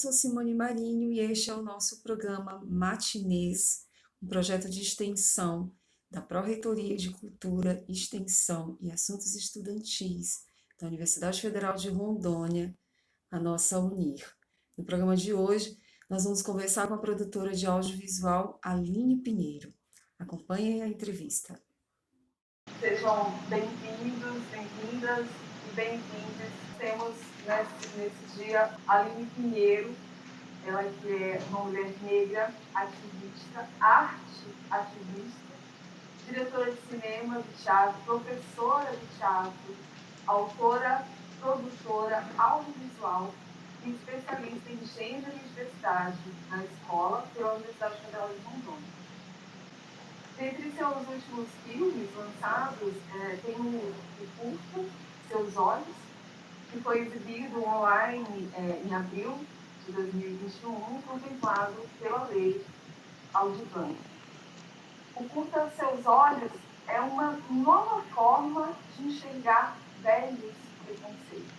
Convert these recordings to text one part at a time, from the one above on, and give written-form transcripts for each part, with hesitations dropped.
sou Simone Marinho e este é o nosso programa Matinês, um projeto de extensão da Pró-Reitoria de Cultura, Extensão e Assuntos Estudantis da Universidade Federal de Rondônia, a nossa UNIR. No programa de hoje, nós vamos conversar com a produtora de audiovisual Aline Pinheiro. Acompanhem a entrevista. Sejam bem-vindos, bem-vindas e bem-vindas. Temos nesse dia Aline Pinheiro, ela que é uma mulher negra, ativista, arte ativista, diretora de cinema, de teatro, professora de teatro, autora, produtora audiovisual e especialista em gênero e diversidade na escola pela Universidade Federal de Rondônia. Dentre seus últimos filmes lançados, tem o curta Seus Olhos, que foi exibido online em abril de 2021, contemplado pela Lei Aldir Blanc. O curta Seus Olhos é uma nova forma de enxergar velhos preconceitos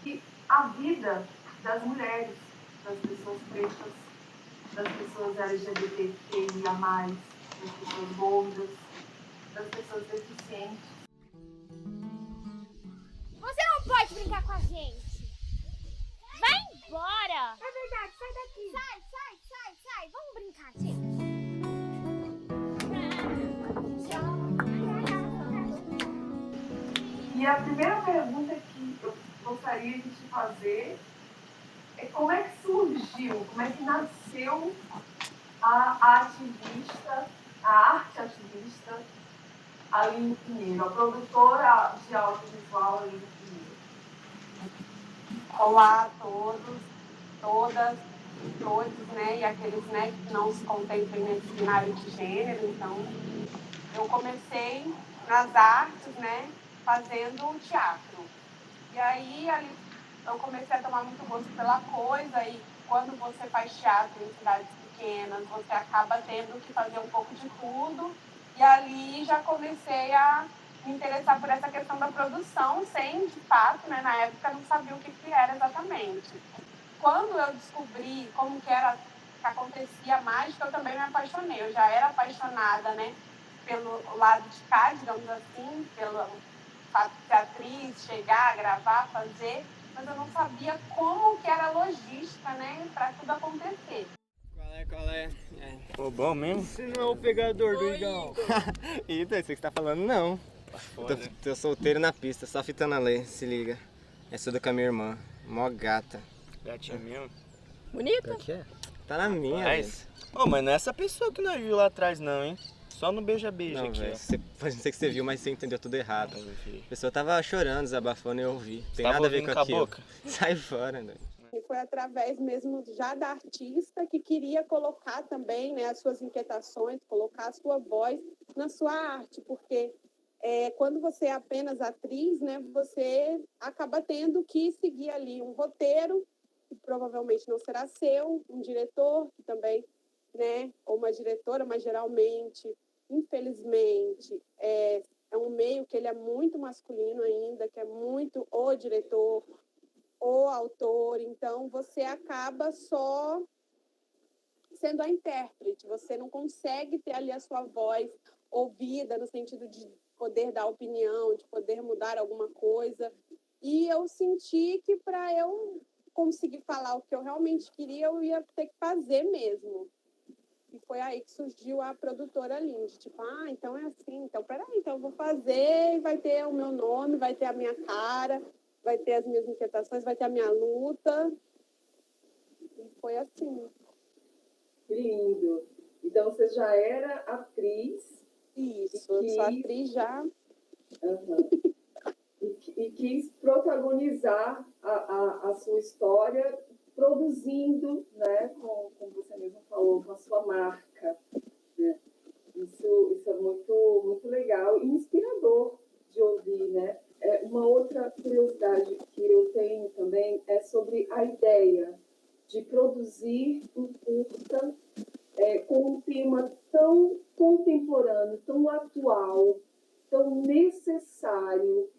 e a vida das mulheres, das pessoas pretas, das pessoas LGBTQIA+, das pessoas gordas, das pessoas deficientes. Você não pode brincar com a gente. Vai embora. É verdade, sai daqui. Sai. Vamos brincar, gente. E a primeira pergunta que eu gostaria de te fazer é como é que surgiu, como é que nasceu a ativista, a arte ativista Aline Pinheiro, a produtora de audiovisual Aline Pinheiro. Olá a todos, todas, todos, né, e aqueles, né, que não se contemplem nesse binário de gênero. Então, eu comecei nas artes, né, fazendo teatro. E aí, ali, eu comecei a tomar muito gosto pela coisa, e quando você faz teatro em cidades pequenas, você acaba tendo que fazer um pouco de tudo. E ali já comecei a me interessar por essa questão da produção, sem, de fato, né, na época não sabia o que era exatamente. Quando eu descobri como que era, que acontecia a mágica, eu também me apaixonei. Eu já era apaixonada, né, pelo lado de cá, digamos assim, pelo fato de ser atriz, chegar, gravar, fazer, mas eu não sabia como que era a logística, né, para tudo acontecer. Qual é? Pô, bom mesmo? Você não é o pegador do Igão. Eita, isso que você tá falando não. Tô solteiro na pista, só fitando a lei, se liga. Essa do com a minha irmã, mó gata. Gatinha mesmo? Bonita? Que é? Tá na minha, Mas... Ô, mas não é essa pessoa que nós viu lá atrás não, hein? Só no beija-beija não, aqui, velho. ó. Pode ser que você viu, mas você entendeu tudo errado. A pessoa tava chorando, desabafando e eu ouvi. Tem Tava nada a ver com ouvindo aquilo. a boca? Sai fora, né? E foi através mesmo já da artista que queria colocar também, né, as suas inquietações, colocar a sua voz na sua arte, porque quando você é apenas atriz, né, você acaba tendo que seguir ali um roteiro, que provavelmente não será seu, um diretor que também, né, ou uma diretora, mas geralmente, infelizmente, é um meio que ele é muito masculino ainda, que é muito o diretor, o autor, então você acaba só sendo a intérprete, você não consegue ter ali a sua voz ouvida no sentido de poder dar opinião, de poder mudar alguma coisa, e eu senti que para eu conseguir falar o que eu realmente queria, eu ia ter que fazer mesmo. E foi aí que surgiu a produtora Lindy, tipo, então é assim, então peraí, então eu vou fazer, vai ter o meu nome, vai ter a minha cara, vai ter as minhas inquietações, vai ter a minha luta. E foi assim. Que lindo! Então você já era atriz. Isso, eu sou atriz já. Uhum. E quis protagonizar a sua história produzindo, né, como você mesmo falou, com a sua marca. Né? Isso é muito, muito legal e inspirador de ouvir, né? Uma outra curiosidade que eu tenho também é sobre a ideia de produzir um curta com um tema tão contemporâneo, tão atual, tão necessário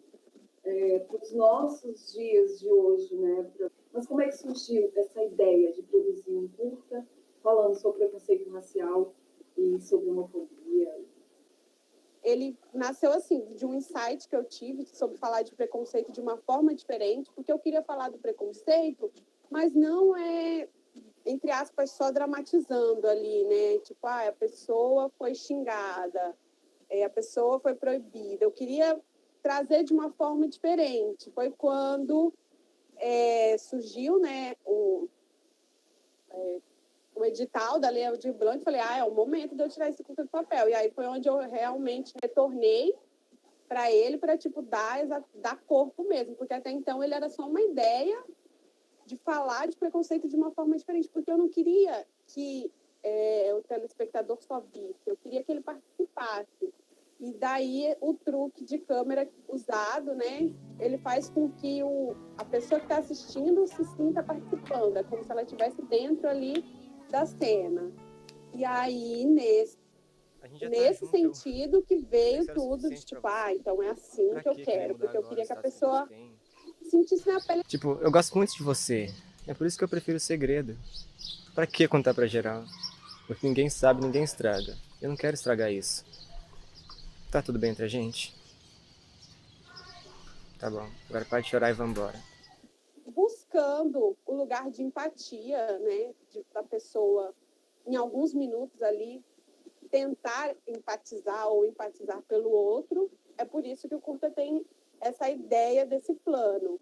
para os nossos dias de hoje, né? Mas como é que surgiu essa ideia de produzir um curta falando sobre preconceito racial e sobre homofobia? Ele nasceu assim, de um insight que eu tive sobre falar de preconceito de uma forma diferente, porque eu queria falar do preconceito, mas não entre aspas, só dramatizando ali, né? Tipo, a pessoa foi xingada, a pessoa foi proibida. Eu queria trazer de uma forma diferente. Foi quando surgiu, né, o edital da Lei Aldir Blanc, falei, é o momento de eu tirar esse curta do papel. E aí foi onde eu realmente retornei para ele, para tipo, dar corpo mesmo, porque até então ele era só uma ideia de falar de preconceito de uma forma diferente, porque eu não queria que o telespectador só visse, eu queria que ele participasse. E daí o truque de câmera usado, né, ele faz com que a pessoa que está assistindo se sinta participando, é como se ela estivesse dentro ali da cena. E aí, nesse sentido que veio tudo de tipo, então é assim que eu quero, porque eu queria que a pessoa sentisse na pele. Tipo, eu gosto muito de você. É por isso que eu prefiro o segredo. Pra que contar pra geral? Porque ninguém sabe, ninguém estraga. Eu não quero estragar isso. Tá tudo bem entre a gente? Tá bom, agora pode chorar e vambora. Buscando o lugar de empatia, né, da pessoa, em alguns minutos ali, tentar empatizar ou empatizar pelo outro. É por isso que o curta tem essa ideia desse plano.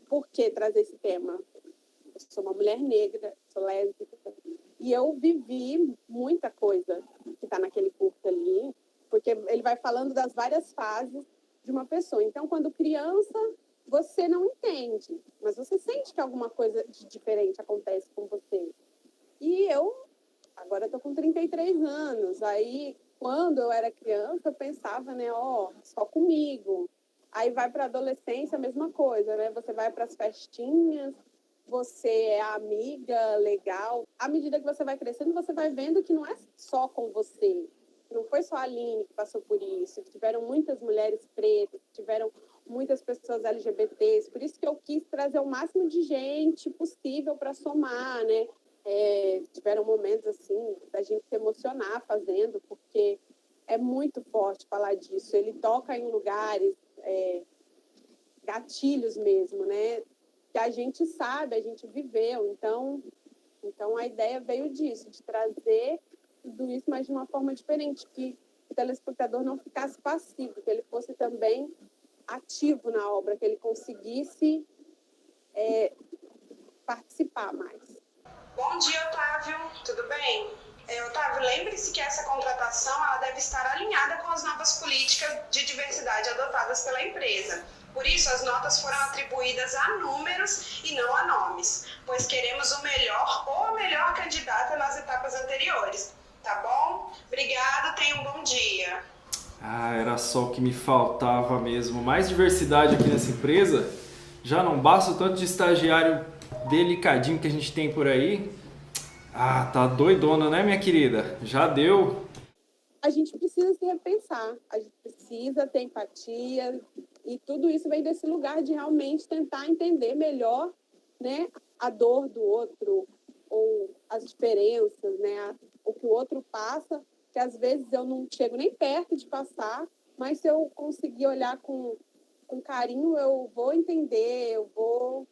Por que trazer esse tema? Eu sou uma mulher negra, sou lésbica, e eu vivi muita coisa que está naquele curta ali, porque ele vai falando das várias fases de uma pessoa. Então, quando criança, você não entende, mas você sente que alguma coisa de diferente acontece com você. E agora estou com 33 anos, aí quando eu era criança eu pensava, né, só comigo. Aí vai para a adolescência, a mesma coisa, né? Você vai para as festinhas, você é a amiga legal. À medida que você vai crescendo, você vai vendo que não é só com você. Não foi só a Aline que passou por isso. Tiveram muitas mulheres pretas, tiveram muitas pessoas LGBTs. Por isso que eu quis trazer o máximo de gente possível para somar, né? Tiveram momentos assim da gente se emocionar fazendo, porque é muito forte falar disso. Ele toca em lugares, gatilhos mesmo, né? Que a gente sabe, a gente viveu. Então a ideia veio disso, de trazer tudo isso, mas de uma forma diferente, que o telespectador não ficasse passivo, que ele fosse também ativo na obra, que ele conseguisse participar mais. Bom dia, Otávio. Tudo bem? Otávio, lembre-se que essa contratação ela deve estar alinhada com as novas políticas de diversidade adotadas pela empresa. Por isso, as notas foram atribuídas a números e não a nomes, pois queremos o melhor ou a melhor candidata nas etapas anteriores. Tá bom? Obrigado, tenha um bom dia. Era só o que me faltava mesmo. Mais diversidade aqui nessa empresa. Já não basta o tanto de estagiário delicadinho que a gente tem por aí. Tá doidona, né, minha querida? Já deu. A gente precisa se repensar, a gente precisa ter empatia, e tudo isso vem desse lugar de realmente tentar entender melhor, né, a dor do outro, ou as diferenças, né, o que o outro passa, que às vezes eu não chego nem perto de passar, mas se eu conseguir olhar com carinho, eu vou entender, ou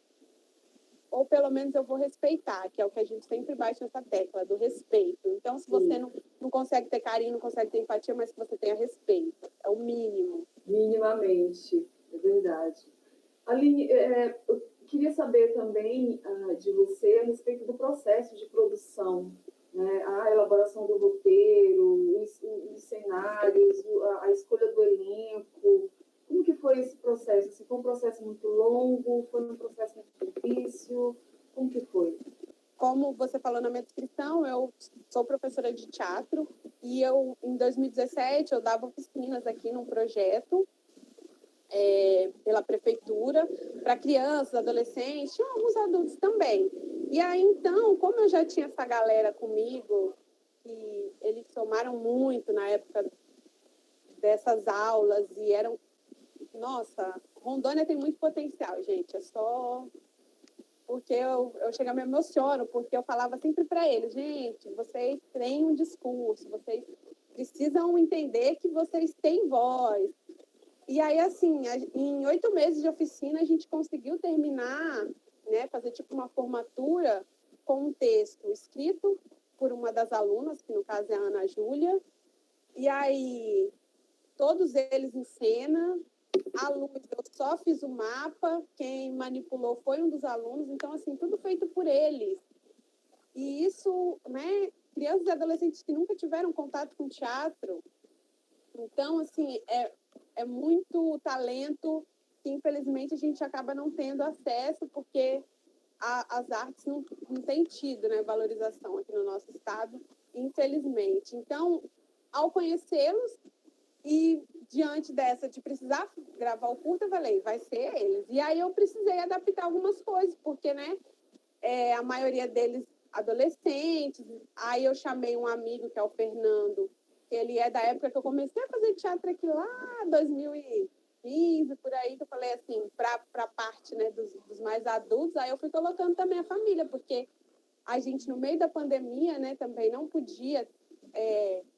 pelo menos eu vou respeitar, que é o que a gente sempre bate nessa tecla, do respeito. Então, se você não consegue ter carinho, não consegue ter empatia, mas que você tenha respeito, é o mínimo. Minimamente, é verdade. Aline, eu queria saber também de você a respeito do processo de produção, né? A elaboração do roteiro, os cenários, a escolha do elenco. Como que foi esse processo? Se foi um processo muito longo? Foi um processo muito difícil? Como que foi? Como você falou na minha descrição, eu sou professora de teatro e em 2017, eu dava oficinas aqui num projeto pela prefeitura para crianças, adolescentes, e alguns adultos também. E aí, então, como eu já tinha essa galera comigo, que eles somaram muito na época dessas aulas e eram, nossa, Rondônia tem muito potencial, gente. É só porque eu chego a me emociono, porque eu falava sempre para eles, gente, vocês têm um discurso, vocês precisam entender que vocês têm voz. E aí, assim, em 8 meses de oficina, a gente conseguiu terminar, né, fazer tipo uma formatura com um texto escrito por uma das alunas, que no caso é a Ana Júlia, e aí todos eles em cena, a luz, eu só fiz o mapa, quem manipulou foi um dos alunos, então, assim, tudo feito por eles. E isso, né, crianças e adolescentes que nunca tiveram contato com teatro, então, assim, é muito talento que, infelizmente, a gente acaba não tendo acesso, porque as artes não têm tido, né, valorização aqui no nosso estado, infelizmente. Então, ao conhecê-los e diante dessa de precisar gravar o curta, eu falei, vai ser eles. E aí eu precisei adaptar algumas coisas, porque, né, a maioria deles adolescentes. Aí eu chamei um amigo, que é o Fernando, que ele é da época que eu comecei a fazer teatro aqui lá, 2015, por aí, que eu falei assim, para a parte, né, dos mais adultos, aí eu fui colocando também a família, porque a gente, no meio da pandemia, né, também não podia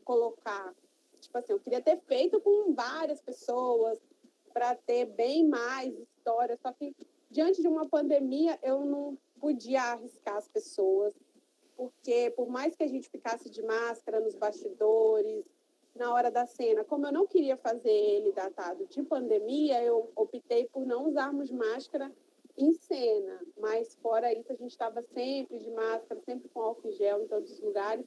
colocar, tipo assim, eu queria ter feito com várias pessoas, para ter bem mais histórias, só que diante de uma pandemia eu não podia arriscar as pessoas, porque por mais que a gente ficasse de máscara nos bastidores, na hora da cena, como eu não queria fazer ele datado de pandemia, eu optei por não usarmos máscara em cena, mas fora isso a gente estava sempre de máscara, sempre com álcool em gel em todos os lugares.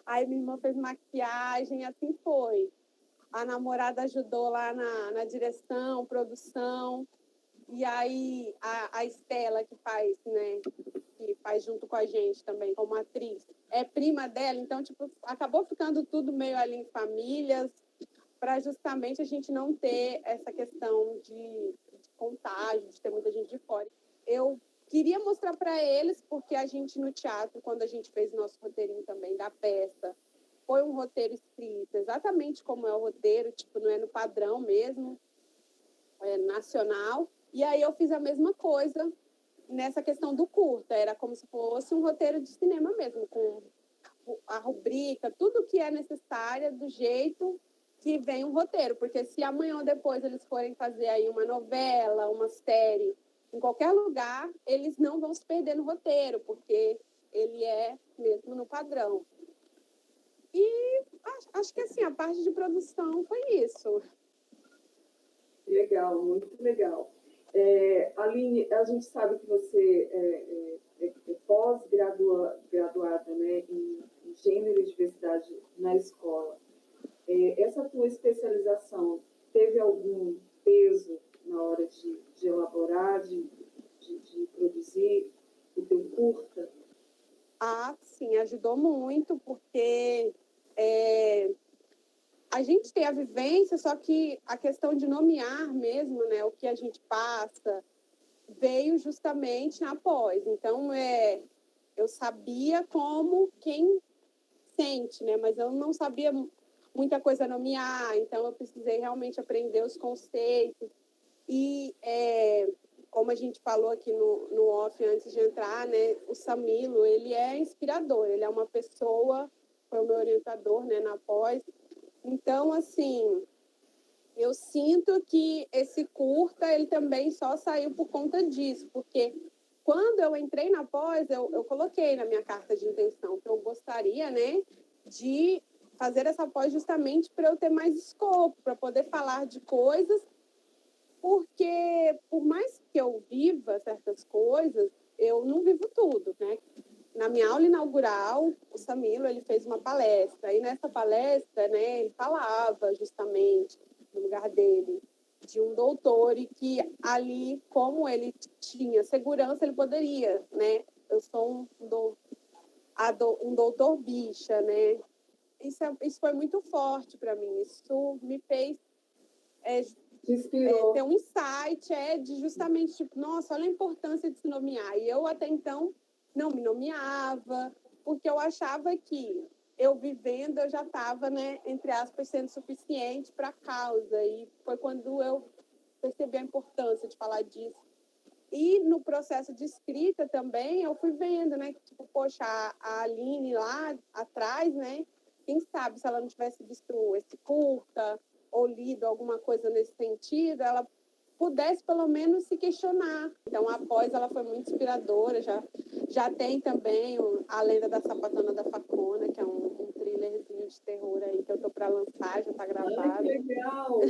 Aí minha irmã fez maquiagem, assim foi. A namorada ajudou lá na direção, produção, e aí a Estela, que faz, né, que faz junto com a gente também, como atriz, é prima dela, então, tipo, acabou ficando tudo meio ali em famílias, para justamente a gente não ter essa questão de contágio, de ter muita gente de fora. Eu queria mostrar para eles, porque a gente no teatro, quando a gente fez nosso roteirinho também da peça, foi um roteiro escrito exatamente como é o roteiro, tipo, não é no padrão mesmo, é nacional. E aí eu fiz a mesma coisa nessa questão do curta, era como se fosse um roteiro de cinema mesmo, com a rubrica, tudo que é necessário do jeito que vem um roteiro, porque se amanhã ou depois eles forem fazer aí uma novela, uma série, em qualquer lugar, eles não vão se perder no roteiro, porque ele é mesmo no padrão. E acho que assim, a parte de produção foi isso. Legal, muito legal. Aline, a gente sabe que você é pós-graduada, né, em gênero e diversidade na escola. Essa tua especialização teve algum peso na hora de elaborar, de produzir o teu curta? Ah, sim, ajudou muito, porque a gente tem a vivência, só que a questão de nomear mesmo, né, o que a gente passa, veio justamente na pós. Então, eu sabia como quem sente, né, mas eu não sabia muita coisa nomear, então eu precisei realmente aprender os conceitos. E, como a gente falou aqui no off antes de entrar, né, o Samilo, ele é inspirador, ele é uma pessoa, foi o meu orientador, né, na pós. Então, assim, eu sinto que esse curta, ele também só saiu por conta disso, porque quando eu entrei na pós, eu coloquei na minha carta de intenção que eu gostaria, né, de fazer essa pós justamente para eu ter mais escopo, para poder falar de coisas, porque por mais que eu viva certas coisas, eu não vivo tudo, né? Na minha aula inaugural, o Samilo, ele fez uma palestra, e nessa palestra, né, ele falava justamente, no lugar dele, de um doutor, e que ali, como ele tinha segurança, ele poderia, né? Eu sou um doutor bicha, né? Isso foi muito forte para mim, isso me fez ter um insight de justamente, tipo, nossa, olha a importância de se nomear. E eu até então não me nomeava, porque eu achava que eu vivendo, eu já estava, né, entre aspas, sendo suficiente para a causa. E foi quando eu percebi a importância de falar disso. E no processo de escrita também, eu fui vendo, né? Tipo, poxa, a Aline lá atrás, né? Quem sabe se ela não tivesse visto esse curta ou lido alguma coisa nesse sentido, ela pudesse pelo menos se questionar. Então, após ela foi muito inspiradora. Já tem também A Lenda da Sapatona da Facona, que é um thrillerzinho de terror aí que eu tô para lançar, já tá gravado. Ai, que legal!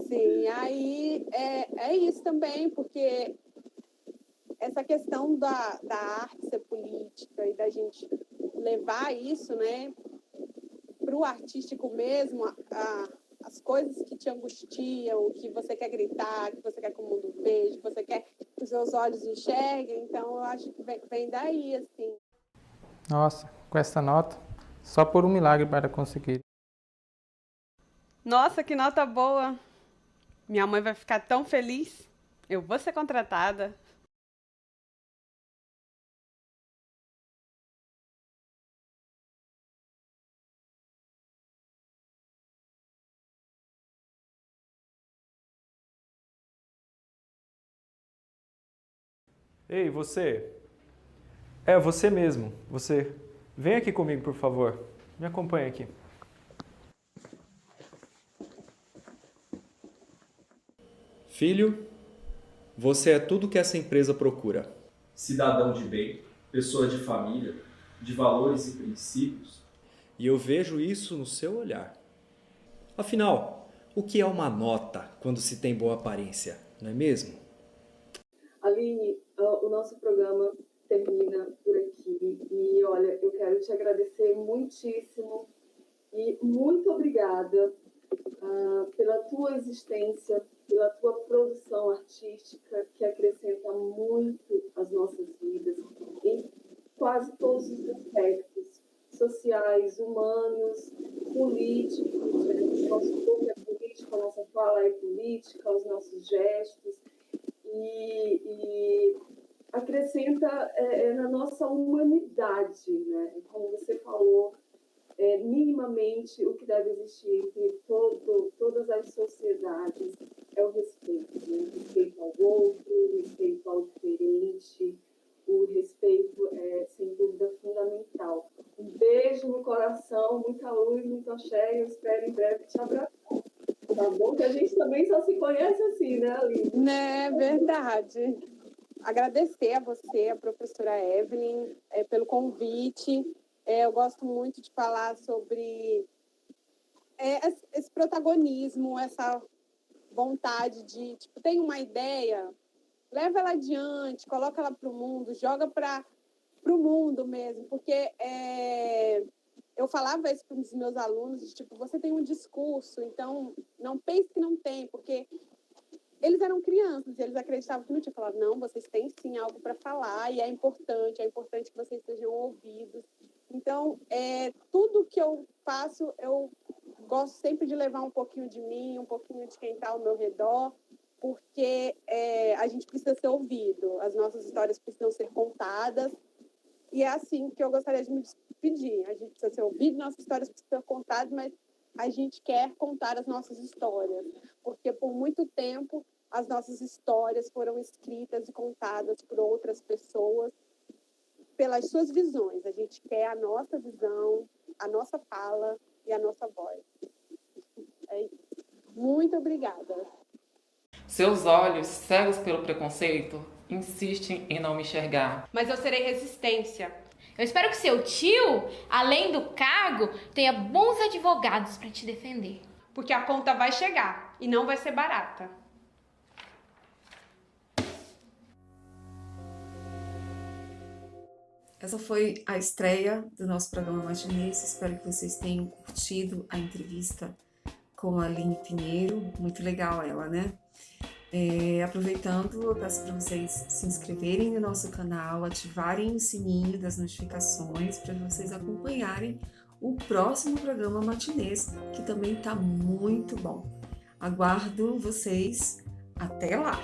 Sim, aí é isso também, porque essa questão da arte ser política e da gente levar isso, né, para o artístico mesmo, as coisas que te angustiam, que você quer gritar, que você quer que o mundo veja, que você quer que os seus olhos enxerguem, então eu acho que vem daí, assim. Nossa, com essa nota, só por um milagre para conseguir. Nossa, que nota boa! Minha mãe vai ficar tão feliz. Eu vou ser contratada. Ei, você. É, você mesmo. Você. Vem aqui comigo, por favor. Me acompanha aqui. Filho, você é tudo que essa empresa procura. Cidadão de bem, pessoa de família, de valores e princípios. E eu vejo isso no seu olhar. Afinal, o que é uma nota quando se tem boa aparência, não é mesmo? Aline, o nosso programa termina por aqui. E olha, eu quero te agradecer muitíssimo e muito obrigada pela tua existência, pela tua produção artística que acrescenta muito às nossas vidas em quase todos os aspectos sociais, humanos, políticos. Nosso corpo é político, a nossa fala é política, os nossos gestos. E acrescenta na nossa humanidade, né? Como você falou, minimamente o que deve existir entre todas as sociedades é o respeito, né? Respeito ao outro, respeito ao diferente. O respeito é, sem dúvida, fundamental. Um beijo no coração, muita luz, muito axé, eu espero em breve te abraçar. Tá bom? Que a gente também só se conhece assim, né, Aline? Né, verdade. Agradecer a você, a professora Evelyn, pelo convite. Eu gosto muito de falar sobre esse protagonismo, essa vontade de, tipo, tem uma ideia, leva ela adiante, coloca ela para o mundo, joga para o mundo mesmo, porque eu falava isso para os meus alunos, de, tipo, você tem um discurso, então não pense que não tem, porque eles eram crianças, eles acreditavam que não tinha. Falado, não, vocês têm sim algo para falar e é importante que vocês sejam ouvidos. Então, tudo que eu faço, eu gosto sempre de levar um pouquinho de mim, um pouquinho de quem está ao meu redor, porque a gente precisa ser ouvido, as nossas histórias precisam ser contadas, e é assim que eu gostaria de me despedir. A gente precisa ser ouvido, nossas histórias precisam ser contadas, mas a gente quer contar as nossas histórias, porque por muito tempo as nossas histórias foram escritas e contadas por outras pessoas, pelas suas visões. A gente quer a nossa visão, a nossa fala e a nossa voz. É isso. Muito obrigada. Seus olhos, cegos pelo preconceito, insistem em não me enxergar. Mas eu serei resistência. Eu espero que seu tio, além do cargo, tenha bons advogados para te defender. Porque a conta vai chegar e não vai ser barata. Essa foi a estreia do nosso programa Matinês. Espero que vocês tenham curtido a entrevista com a Aline Pinheiro. Muito legal ela, né? Aproveitando, eu peço para vocês se inscreverem no nosso canal, ativarem o sininho das notificações para vocês acompanharem o próximo programa Matinês, que também está muito bom. Aguardo vocês. Até lá!